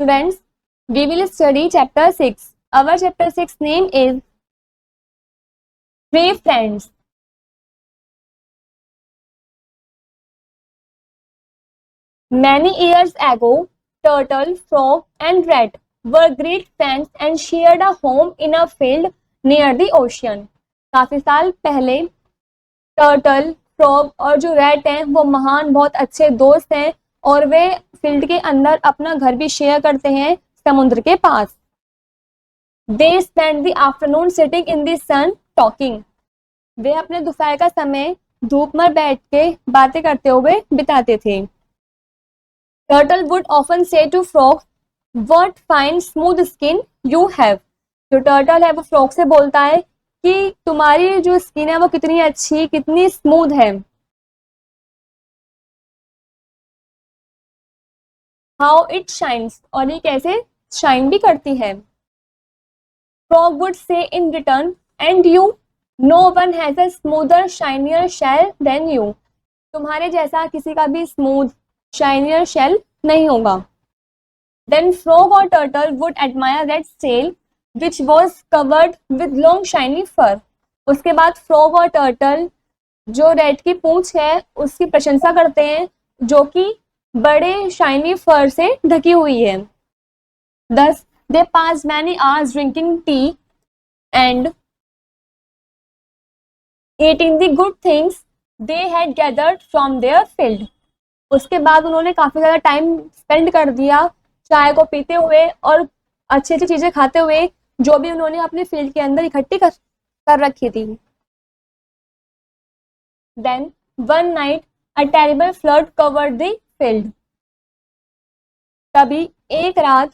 students, we will study chapter 6. Our chapter 6 name is Three Friends. Many years ago, Turtle, Frog and Rat were great friends and shared a home in a field near the ocean. काफी साल पहले turtle, frog और जो rat हैं वो महान बहुत अच्छे दोस्त हैं और वे फील्ड के अंदर अपना घर भी शेयर करते हैं समुद्र के पास. They spent the afternoon sitting in the sun talking. वे अपने दोपहर का समय धूप में बैठ के बातें करते हुए बिताते थे. Turtle would often say to Frog, "What fine smooth skin you have." जो टर्टल है वो फ्रॉग से बोलता है कि तुम्हारी जो स्किन है वो कितनी अच्छी, कितनी स्मूथ है. How it shines, और ये कैसे शाइन भी करती है. Frog would say in return, "And you, no one has a smoother, shinier shell than you." तुम्हारे जैसा किसी का भी स्मूथ, शाइनियर शेल नहीं होगा. Then Frog और Turtle would admire Rat's tail, which was covered with long shiny fur. उसके बाद फ्रॉग और टर्टल जो रैट की पूंछ है उसकी प्रशंसा करते हैं जो कि बड़े शाइनी फर से ढकी हुई है. Thus they passed many hours drinking tea and eating the good things they had gathered from their field. उसके बाद उन्होंने काफी ज्यादा टाइम स्पेंड कर दिया चाय को पीते हुए और अच्छी अच्छी चीजें खाते हुए जो भी उन्होंने अपने फील्ड के अंदर इकट्ठी कर रखी थी. Then one night a terrible flood covered the field. तभी एक रात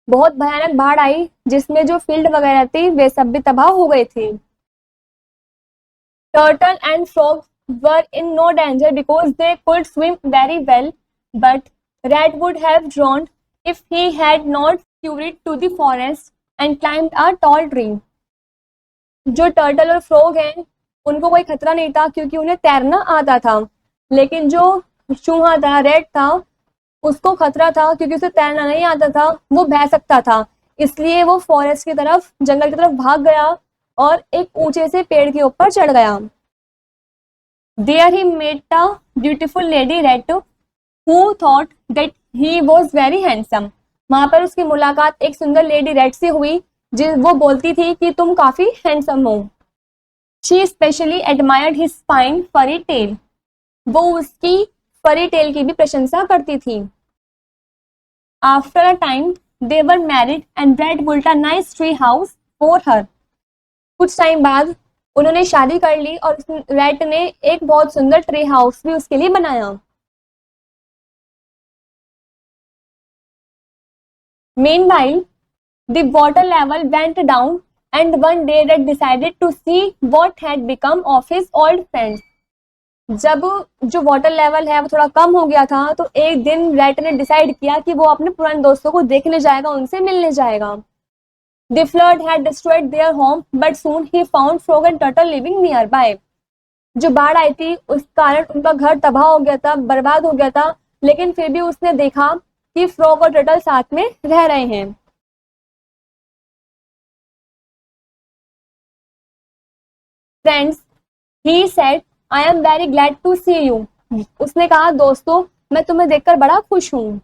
बहुत भयानक बाढ़ आई जिसमें जो फील्ड वगैरह थी वे सब भी तबाह हो गए थे. Turtle and Frog were in no danger because they could swim very well, but Rat would have drowned if he had not scurried to the forest and climbed a tall tree. जो turtle और frog हैं उनको कोई खतरा नहीं था क्योंकि उन्हें तैरना आता था, लेकिन जो चूहा था, रैट था, उसको खतरा था क्योंकि उसे तैरना नहीं आता था, वो बह सकता था. इसलिए वो फॉरेस्ट की तरफ, जंगल की तरफ भाग गया और एक ऊंचे से पेड़ के ऊपर चढ़ गया. There he met a beautiful lady rat who thought that he was very handsome. वहां पर उसकी मुलाकात एक सुंदर लेडी रैट से हुई वो बोलती थी कि तुम काफी हैंडसम हो. She especially admired his fine furry tail. वो उसकी फरी टेल की भी प्रशंसा करती थी. After a time they were married and Rat built a nice tree house for her. कुछ टाइम बाद उन्होंने शादी कर ली और रैट ने एक बहुत सुंदर ट्री हाउस भी उसके लिए बनाया. Meanwhile, the water level went down and one day Rat decided to see what had become of his old friends. जब जो वाटर लेवल है वो थोड़ा कम हो गया था तो एक दिन रैट ने डिसाइड किया कि वो अपने पुराने दोस्तों को देखने जाएगा, उनसे मिलने जाएगा. The flood had destroyed their home, but soon he found Frog and Turtle living nearby. जो बाढ़ आई थी उस कारण उनका घर तबाह हो गया था, बर्बाद हो गया था, लेकिन फिर भी उसने देखा कि फ्रॉग और टर्टल साथ में रह रहे हैं. Friends, he said, "I am very glad to see you." उसने कहा, दोस्तों मैं तुम्हें देखकर बड़ा खुश हूँ.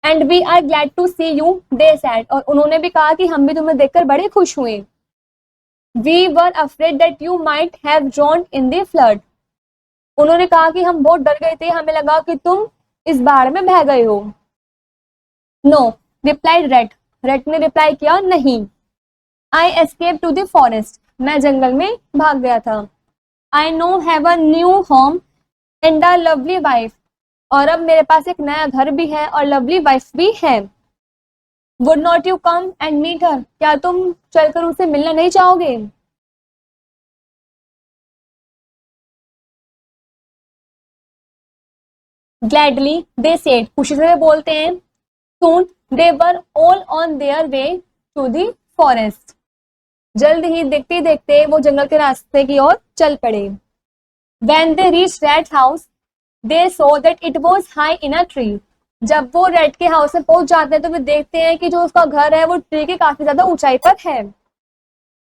And we are glad to see you, they said. और उन्होंने भी कहा कि हम भी तुम्हें देखकर बड़े खुश हुए. We were afraid that you might have drowned in the flood. उन्होंने कहा कि हम बहुत डर गए थे, हमें लगा कि तुम इस बाढ़ में बह गए हो. No, replied Rat. Rat ने रिप्लाई किया, नहीं. I escaped to the forest. मैं जंगल में भाग गया था. I now have a new home and a lovely wife. और अब मेरे पास एक नया घर भी है और लवली वाइफ भी है. Would not you come and meet her? क्या तुम चलकर उसे मिलना नहीं चाहोगे? Gladly, they said. खुशी से बोलते हैं. Soon they were all on their way to the forest. जल्द ही देखते देखते वो जंगल के रास्ते की ओर चल पड़े. When they reached Rat's house, they saw that it was high in a tree. जब वो रेड के हाउस में पहुंच जाते हैं तो वे देखते हैं कि जो उसका घर है वो ट्री की काफी ज्यादा ऊंचाई पर है.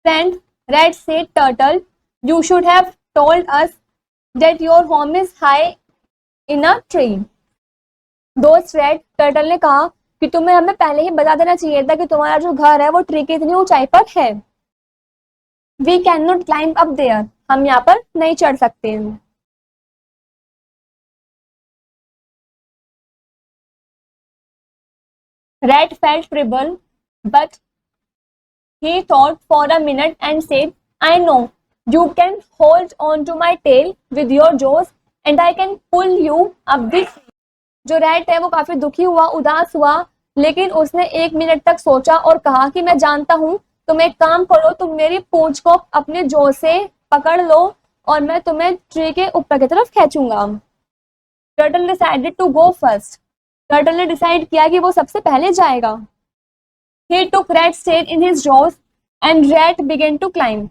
Friend, red said turtle, you should have told us that your home is high in a tree. दोस्त रेड टर्टल ने कहा कि तुम्हें हमें पहले ही बता देना चाहिए था कि तुम्हारा जो घर है वो ट्री की इतनी ऊंचाई पर है. We can not climb up there, हम यहाँ पर नहीं चढ़ सकते हैं. Rat felt tremble, but he thought for a minute and said, I know, you can hold on to my tail with your jaws and I can pull you up the tree. जो rat है वो काफी दुखी हुआ, उदास हुआ, लेकिन उसने 1 मिनट तक सोचा और कहा कि मैं जानता हूँ, तुम एक काम करो, तुम मेरी पूंछ को अपने जो से पकड़ लो और मैं तुम्हें ट्री के ऊपर की तरफ खींचूंगा. Turtle decided to go first. Turtle ने डिसाइड किया कि वो सबसे पहले जाएगा. He took Rat's tail in his jaws and Rat began to climb.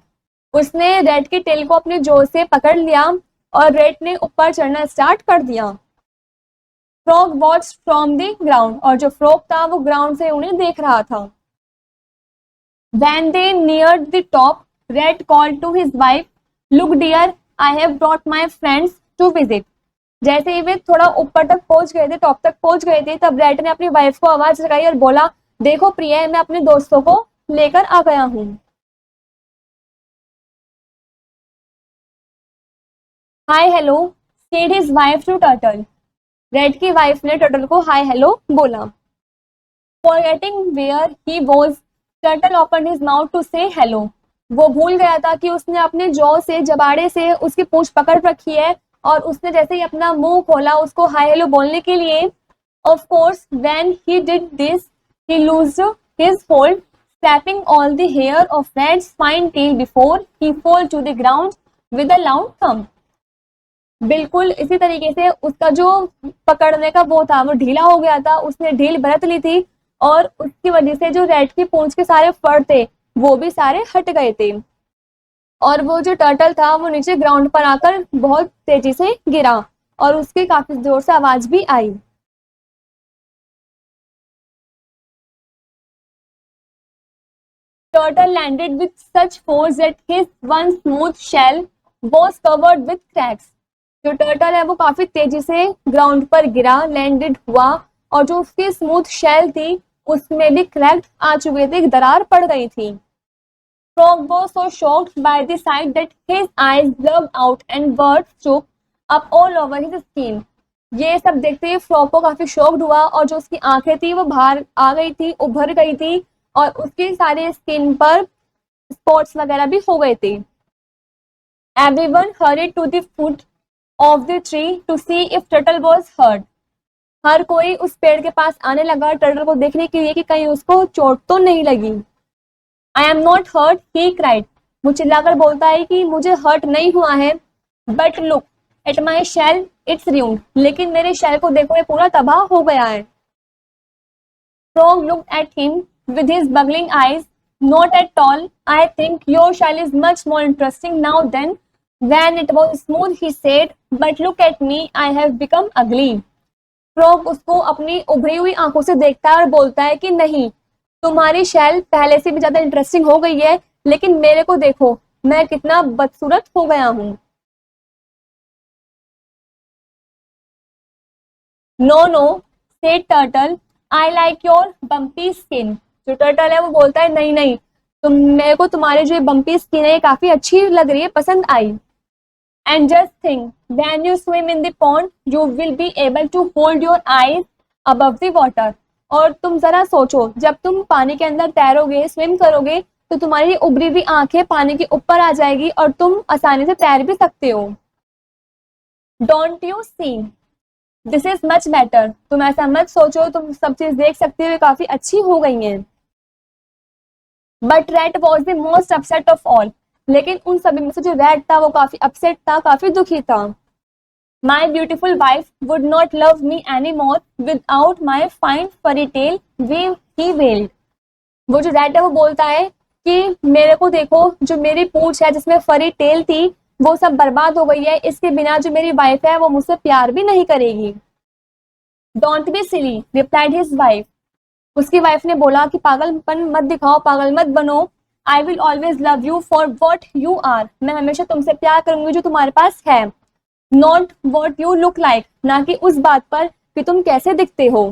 उसने रेड के टेल को अपने जो से पकड़ लिया और रेड ने ऊपर चढ़ना स्टार्ट कर दिया. Frog watched from the ground, और जो फ्रॉग था वो ग्राउंड से उन्हें देख रहा था. When they neared the top, Rat called to his wife, Look dear, I have brought my friends to visit. जैसे ही वे थोड़ा ऊपर तक पहुंच गए थे, टॉप तक पहुंच गए थे, तब रेड ने अपनी वाइफ को आवाज लगाई और बोला, देखो प्रिय, मैं अपने दोस्तों को लेकर आ गया हूं. Hi hello said his wife to turtle. Red की वाइफ ने टर्टल को हाय हेलो बोला. Forgetting where he was, turtle open his mouth to say hello. वो भूल गया था कि उसने अपने जॉ से, जबाड़े से उसकी पूंछ पकड़ रखी है और उसने जैसे ही अपना मुंह खोला उसको हाय हेलो बोलने के लिए. Of course when he did this he loosed his hold, snapping all the hair of Rat's fine tail before he fell to the ground with a loud thump. बिल्कुल इसी तरीके से उसका जो पकड़ने का वो था वो ढीला हो गया था, उसने ढील बरत ली थी और उसकी वजह से जो रैट की पूंछ के सारे फर थे वो भी सारे हट गए थे और वो जो टर्टल था वो नीचे ग्राउंड पर आकर बहुत तेजी से गिरा और उसकी काफी जोर से आवाज भी आई. Turtle landed with such force that his one smooth shell was covered with cracks. जो टर्टल है वो काफी तेजी से ग्राउंड पर गिरा, लैंडेड हुआ और जो उसकी स्मूथ शेल थी उसमें भी क्रैक्ड आ चुके थे, दरार पड़ गई थी. Frog was so shocked by the sight that his eyes bulged out and blood shook up all over his skin. ये सब देखते ही फ्रॉग को काफी शॉक्ड हुआ और जो उसकी आंखें थी वो बाहर आ गई थी, उभर गई थी और उसकी सारी स्किन पर स्पॉट्स वगैरह भी हो गए थे. Everyone hurried to the foot of the tree to see if turtle was hurt. हर कोई उस पेड़ के पास आने लगा टर्टल को देखने के लिए कि कहीं उसको चोट तो नहीं लगी. I am not hurt, he cried. वो चिल्लाकर बोलता है कि मुझे हर्ट नहीं हुआ है. But look at my shell, it's ruined. लेकिन मेरे शेल को देखो, ये पूरा तबाह हो गया है. Frog looked at him with his buggling eyes. Not at all. I think your shell is much more interesting now than when it was smooth, he said. But look at me, I have become ugly. Frog उसको अपनी उभरी हुई आंखों से देखता है और बोलता है कि नहीं, तुम्हारी शेल पहले से भी ज्यादा इंटरेस्टिंग हो गई है, लेकिन मेरे को देखो, मैं कितना बदसूरत हो गया हूं. No no said turtle, I like your bumpy skin. जो टर्टल है वो बोलता है नहीं नहीं, मेरे को तुम्हारी जो बम्पी स्किन है ये काफी अच्छी लग रही है, पसंद आई. And just think, when you swim in the pond you will be able to hold your eyes above the water. और तुम जरा सोचो, जब तुम पानी के अंदर तैरोगे, स्विम करोगे, तो तुम्हारी उभरी हुई आंखें पानी के ऊपर आ जाएगी और तुम आसानी से तैर भी सकते हो. Don't you see, this is much better. तुम ऐसा मत सोचो, तुम सब चीज देख सकते हो, काफी अच्छी हो गई हैं. But rat was the most upset of all. लेकिन उन सभी में से जो रैट था वो काफी अपसेट था, काफी दुखी था. माई beautiful wife would not love me any more without my fine फरी टेल, ही वेल्ड. वो जो रैट है वो बोलता है कि मेरे को देखो, जो मेरी पूंछ है जिसमें फरी टेल थी वो सब बर्बाद हो गई है, इसके बिना जो मेरी वाइफ है वो मुझसे प्यार भी नहीं करेगी. Don't be silly, replied his wife. उसकी वाइफ ने बोला कि पागलपन मत दिखाओ, पागल मत बनो। I will always love you for what you are, मैं हमेशा तुमसे प्यार करूंगी जो तुम्हारे पास है। Not what you look like, ना कि उस बात पर कि तुम कैसे दिखते हो।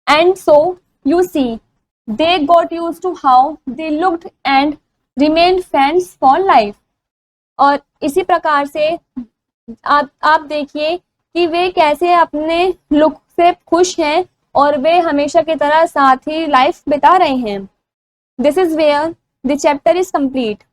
And so you see they got use to how they looked and remain friends for life. और इसी प्रकार से आप देखिए कि वे कैसे अपने लुक से खुश हैं और वे हमेशा की तरह साथ ही लाइफ बिता रहे हैं। This is where the chapter is complete.